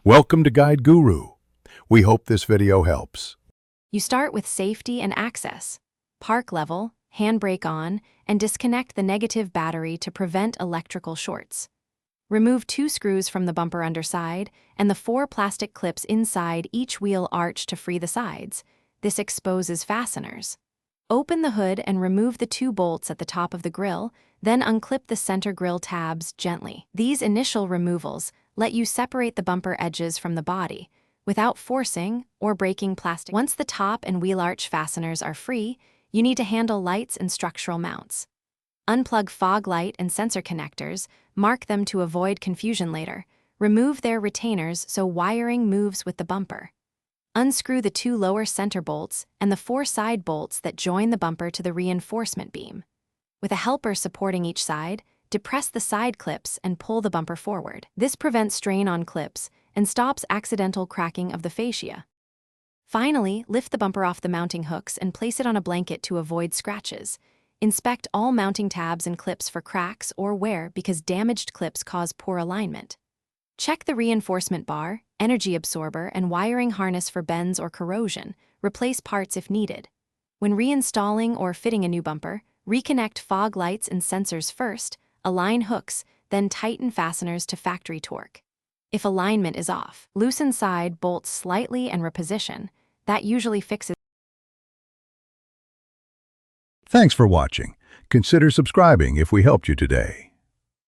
Welcome to Guide Guru. We hope this video helps. You start with safety and access. Park level, handbrake on, and disconnect the negative battery to prevent electrical shorts. Remove 2 screws from the bumper underside and the 4 plastic clips inside each wheel arch to free the sides. This exposes fasteners. Open the hood and remove the 2 bolts at the top of the grille, then unclip the center grille tabs gently. These initial removals let you separate the bumper edges from the body without forcing or breaking plastic. Once the top and wheel arch fasteners are free, you need to handle lights and structural mounts. Unplug fog light and sensor connectors, mark them to avoid confusion later. Remove their retainers so wiring moves with the bumper. Unscrew the 2 lower center bolts and the 4 side bolts that join the bumper to the reinforcement beam. With a helper supporting each side, depress the side clips and pull the bumper forward. This prevents strain on clips and stops accidental cracking of the fascia. Finally, lift the bumper off the mounting hooks and place it on a blanket to avoid scratches. Inspect all mounting tabs and clips for cracks or wear because damaged clips cause poor alignment. Check the reinforcement bar, energy absorber, and wiring harness for bends or corrosion. Replace parts if needed. When reinstalling or fitting a new bumper, reconnect fog lights and sensors first, align hooks, then tighten fasteners to factory torque. If alignment is off, loosen side bolts slightly and reposition. That usually fixes. Thanks for watching. Consider subscribing if we helped you today.